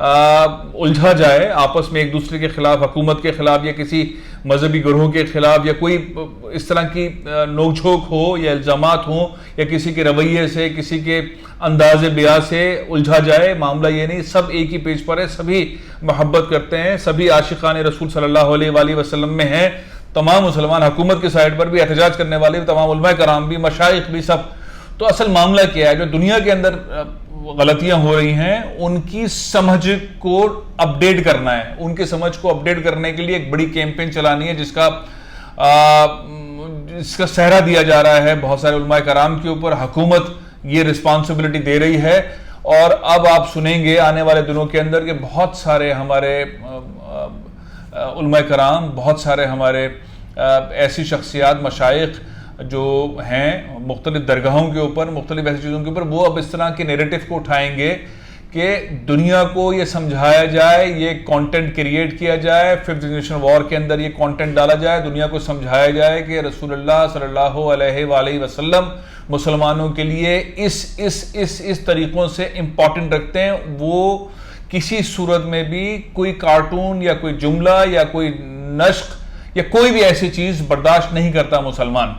الجھا جائے آپس میں ایک دوسرے کے خلاف, حکومت کے خلاف یا کسی مذہبی گروہ کے خلاف, یا کوئی اس طرح کی نوک جھوک ہو یا الزامات ہوں, یا کسی کے رویے سے, کسی کے انداز بیاں سے الجھا جائے. معاملہ یہ نہیں, سب ایک ہی پیج پر ہے, سبھی محبت کرتے ہیں, سبھی عاشقان رسول صلی اللہ علیہ وآلہ وسلم میں ہیں. تمام مسلمان, حکومت کے سائڈ پر بھی, احتجاج کرنے والے بھی, تمام علماء کرام بھی, مشائخ بھی, سب. تو اصل معاملہ کیا ہے, جو دنیا کے اندر غلطیاں ہو رہی ہیں ان کی سمجھ کو اپڈیٹ کرنا ہے. ان کی سمجھ کو اپڈیٹ کرنے کے لیے ایک بڑی کیمپین چلانی ہے جس کا سہرا دیا جا رہا ہے بہت سارے علماء کرام کے اوپر. حکومت یہ رسپانسبلٹی دے رہی ہے, اور اب آپ سنیں گے آنے والے دنوں کے اندر کہ بہت سارے ہمارے علماء کرام, بہت سارے ہمارے ایسی شخصیات, مشائخ جو ہیں مختلف درگاہوں کے اوپر, مختلف ایسی چیزوں کے اوپر, وہ اب اس طرح کے نیریٹو کو اٹھائیں گے کہ دنیا کو یہ سمجھایا جائے, یہ کانٹینٹ کریٹ کیا جائے, ففتھ جنریشن وار کے اندر یہ کانٹینٹ ڈالا جائے, دنیا کو سمجھایا جائے کہ رسول اللہ صلی اللہ علیہ وآلہ وسلم مسلمانوں کے لیے اس طریقوں سے امپورٹنٹ رکھتے ہیں. وہ کسی صورت میں بھی کوئی کارٹون یا کوئی جملہ یا کوئی نشق یا کوئی بھی ایسی چیز برداشت نہیں کرتا مسلمان.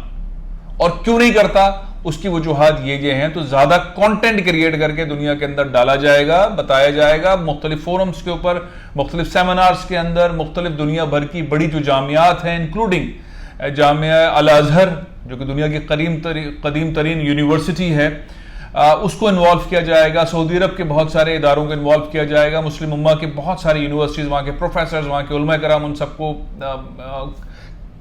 اور کیوں نہیں کرتا, اس کی وجوہات یہ ہیں. تو زیادہ کانٹینٹ کریٹ کر کے دنیا کے اندر ڈالا جائے گا, بتایا جائے گا, مختلف فورمز کے اوپر, مختلف سیمینارز کے اندر, مختلف دنیا بھر کی بڑی جو جامعات ہیں, انکلوڈنگ جامعہ الازہر جو کہ دنیا کی قدیم ترین یونیورسٹی ہے, اس کو انوالو کیا جائے گا. سعودی عرب کے بہت سارے اداروں کو انوالو کیا جائے گا. مسلم امہ کے بہت ساری یونیورسٹیز, وہاں کے پروفیسرز, وہاں کے علماء کرام, ان سب کو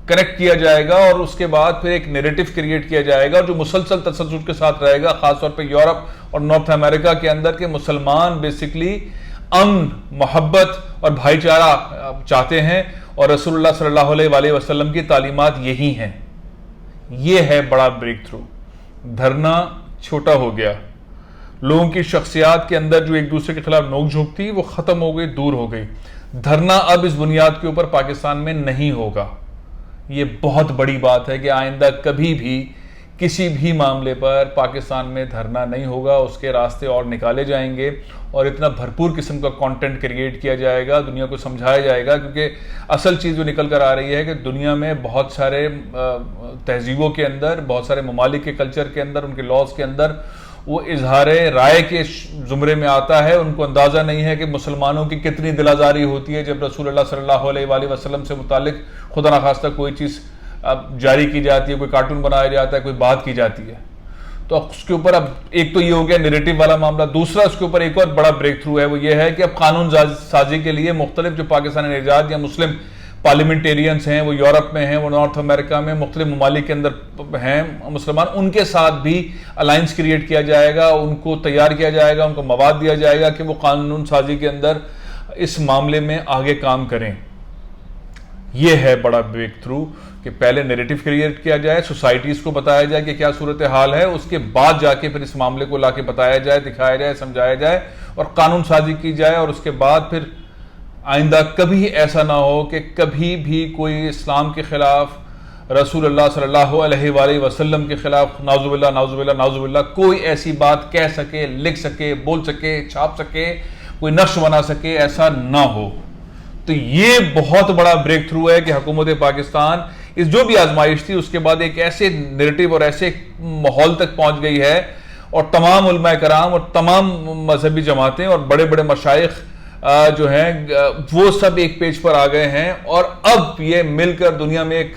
کنیکٹ کیا جائے گا, اور اس کے بعد پھر ایک نیریٹو کریٹ کیا جائے گا, اور جو مسلسل تسلسل کے ساتھ رہے گا, خاص طور پہ یورپ اور نارتھ امریکہ کے اندر, کہ مسلمان بیسکلی امن, محبت اور بھائی چارہ چاہتے ہیں, اور رسول اللہ صلی اللہ علیہ وآلہ وسلم کی تعلیمات یہی ہیں. یہ ہے بڑا بریک تھرو. دھرنا چھوٹا ہو گیا, لوگوں کی شخصیات کے اندر جو ایک دوسرے کے خلاف نوک جھونک تھی وہ ختم ہو گئی, دور ہو گئی. دھرنا اب اس بنیاد کے اوپر پاکستان میں نہیں ہوگا. یہ بہت بڑی بات ہے کہ آئندہ کبھی بھی کسی بھی معاملے پر پاکستان میں دھرنا نہیں ہوگا. اس کے راستے اور نکالے جائیں گے, اور اتنا بھرپور قسم کا کانٹینٹ کریٹ کیا جائے گا, دنیا کو سمجھایا جائے گا. کیونکہ اصل چیز جو نکل کر آ رہی ہے کہ دنیا میں بہت سارے تہذیبوں کے اندر, بہت سارے ممالک کے کلچر کے اندر, ان کے لاز کے اندر وہ اظہار رائے کے زمرے میں آتا ہے. ان کو اندازہ نہیں ہے کہ مسلمانوں کی کتنی دل آزاری ہوتی ہے جب رسول اللہ صلی اللہ علیہ وآلہ وسلم سے متعلق خدا نخواستہ کوئی چیز جاری کی جاتی ہے, کوئی کارٹون بنایا جاتا ہے, کوئی بات کی جاتی ہے. تو اس کے اوپر اب ایک تو یہ ہو گیا نیریٹو والا معاملہ. دوسرا اس کے اوپر ایک اور بڑا بریک تھرو ہے, وہ یہ ہے کہ اب قانون سازی کے لیے مختلف جو پاکستانی نژاد یا مسلم پارلیمنٹیرینز ہیں, وہ یورپ میں ہیں, وہ نارتھ امریکہ میں, مختلف ممالک کے اندر ہیں مسلمان, ان کے ساتھ بھی الائنس کریٹ کیا جائے گا, ان کو تیار کیا جائے گا, ان کو مواد دیا جائے گا کہ وہ قانون سازی کے اندر اس معاملے میں آگے کام کریں. یہ ہے بڑا بریک تھرو کہ پہلے نیریٹو کریٹ کیا جائے, سوسائٹیز کو بتایا جائے کہ کیا صورتحال ہے, اس کے بعد جا کے پھر اس معاملے کو لا کے بتایا جائے, دکھایا جائے, سمجھایا جائے, اور قانون سازی کی جائے. اور اس کے بعد پھر آئندہ کبھی ایسا نہ ہو کہ کبھی بھی کوئی اسلام کے خلاف, رسول اللہ صلی اللہ علیہ وآلہ وسلم کے خلاف نعوذ باللہ نعوذ باللہ نعوذ باللہ کوئی ایسی بات کہہ سکے, لکھ سکے, بول سکے, چھاپ سکے, کوئی نقش بنا سکے, ایسا نہ ہو. تو یہ بہت بڑا بریک تھرو ہے کہ حکومت پاکستان اس جو بھی آزمائش تھی اس کے بعد ایک ایسے نیریٹو اور ایسے ماحول تک پہنچ گئی ہے, اور تمام علماء کرام اور تمام مذہبی جماعتیں اور بڑے بڑے مشائخ جو ہیں وہ سب ایک پیج پر آ گئے ہیں. اور اب یہ مل کر دنیا میں ایک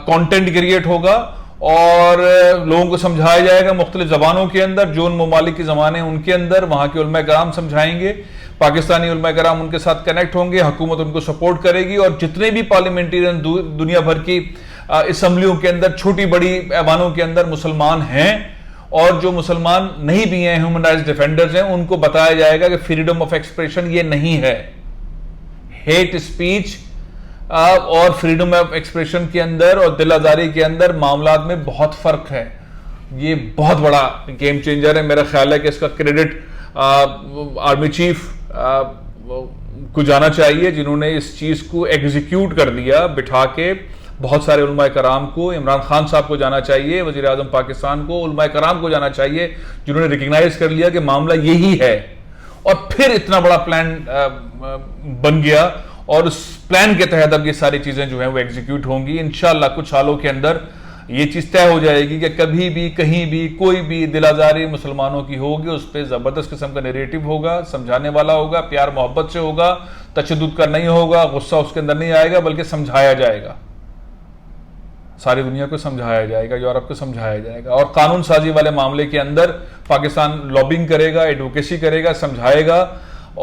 کانٹینٹ کریٹ ہوگا, اور لوگوں کو سمجھایا جائے گا مختلف زبانوں کے اندر, جو ان ممالک کی زبانیں ان کے اندر, وہاں کے علماء کرام سمجھائیں گے, پاکستانی علماء کرام ان کے ساتھ کنیکٹ ہوں گے, حکومت ان کو سپورٹ کرے گی. اور جتنے بھی پارلیمنٹیرین دنیا بھر کی اسمبلیوں کے اندر, چھوٹی بڑی ایوانوں کے اندر مسلمان ہیں, اور جو مسلمان نہیں بھی ہیں, ہیومن رائٹس ڈیفینڈرز ہیں, ان کو بتایا جائے گا کہ فریڈم آف ایکسپریشن یہ نہیں ہے. ہیٹ اسپیچ اور فریڈم آف ایکسپریشن کے اندر اور دل آزاری کے اندر معاملات میں بہت فرق ہے. یہ بہت بڑا گیم چینجر ہے. میرا خیال ہے کہ اس کا کریڈٹ آرمی چیف کو جانا چاہیے, جنہوں نے اس چیز کو ایگزیکیوٹ کر دیا بٹھا کے. بہت سارے علماء کرام کو, عمران خان صاحب کو جانا چاہیے, وزیر اعظم پاکستان کو, علماء کرام کو جانا چاہیے, جنہوں نے ریکگنائز کر لیا کہ معاملہ یہی ہے. اور پھر اتنا بڑا پلان بن گیا اور اس پلان کے تحت اب یہ ساری چیزیں جو ہیں وہ ایگزیکیوٹ ہوں گی انشاءاللہ کچھ سالوں کے اندر. یہ چیز طے ہو جائے گی کہ کبھی بھی کہیں بھی کوئی بھی دل آزاری مسلمانوں کی ہوگی اس پہ زبردست قسم کا نیریٹو ہوگا, سمجھانے والا ہوگا, پیار محبت سے ہوگا, تشدد کا نہیں ہوگا, غصہ اس کے اندر نہیں آئے گا, بلکہ سمجھایا جائے گا, ساری دنیا کو سمجھایا جائے گا, یورپ کو سمجھایا جائے گا. اور قانون سازی والے معاملے کے اندر پاکستان لابنگ کرے گا, ایڈوکیسی کرے گا, سمجھائے گا,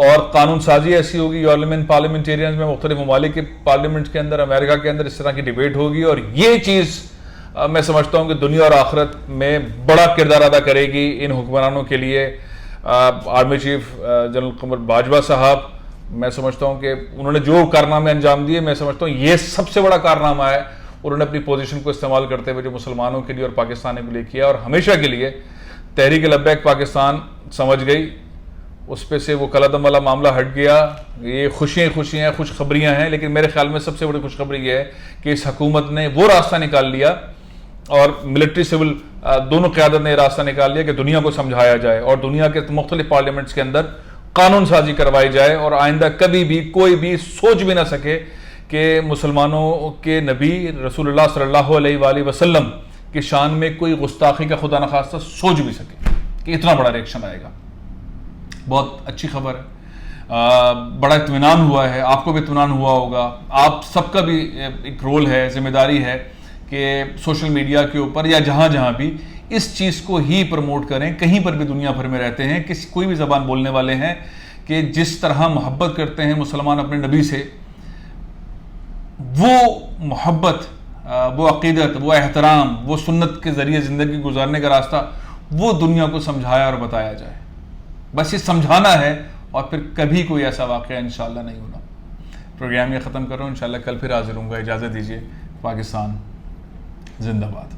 اور قانون سازی ایسی ہوگی یورپین پارلیمنٹیرینز میں مختلف ممالک کے پارلیمنٹ کے اندر, امریکہ کے اندر اس طرح کی ڈیبیٹ ہوگی. اور یہ چیز میں سمجھتا ہوں کہ دنیا اور آخرت میں بڑا کردار ادا کرے گی ان حکمرانوں کے لیے. Army chief general Qamar Bajwa صاحب, میں سمجھتا ہوں کہ انہوں نے جو کارنامے انجام دیے, میں سمجھتا ہوں یہ سب سے بڑا کارنامہ ہے. انہوں نے اپنی پوزیشن کو استعمال کرتے ہوئے جو مسلمانوں کے لیے اور پاکستان کے لیے کیا, اور ہمیشہ کے لیے تحریک لبیک پاکستان سمجھ گئی, اس پہ سے وہ کلعدم والا معاملہ ہٹ گیا. یہ خوشیاں خوشخبریاں ہیں, لیکن میرے خیال میں سب سے بڑی خوشخبری یہ ہے کہ اس حکومت نے وہ راستہ نکال لیا, اور ملٹری سول دونوں قیادت نے یہ راستہ نکال لیا کہ دنیا کو سمجھایا جائے اور دنیا کے مختلف پارلیمنٹس کے اندر قانون سازی کروائی جائے, اور آئندہ کبھی بھی کوئی بھی سوچ بھی نہ سکے کہ مسلمانوں کے نبی رسول اللہ صلی اللہ علیہ وآلہ وسلم کی شان میں کوئی گستاخی کا خدا نخواستہ سوچ بھی سکے کہ اتنا بڑا ریئیکشن آئے گا. بہت اچھی خبر ہے, بڑا اطمینان ہوا ہے, آپ کو بھی اطمینان ہوا ہوگا. آپ سب کا بھی ایک رول ہے, ذمہ داری ہے کہ سوشل میڈیا کے اوپر یا جہاں بھی اس چیز کو ہی پروموٹ کریں. کہیں پر بھی دنیا بھر میں رہتے ہیں, کوئی بھی زبان بولنے والے ہیں, کہ جس طرح محبت کرتے ہیں مسلمان اپنے نبی سے, وہ محبت, وہ عقیدت, وہ احترام, وہ سنت کے ذریعے زندگی گزارنے کا راستہ, وہ دنیا کو سمجھایا اور بتایا جائے. بس یہ سمجھانا ہے, اور پھر کبھی کوئی ایسا واقعہ انشاءاللہ نہیں ہونا. پروگرام یہ ختم کر رہا ہوں, انشاءاللہ کل پھر حاضر ہوں گا. اجازت دیجیے. پاکستان زندہ باد.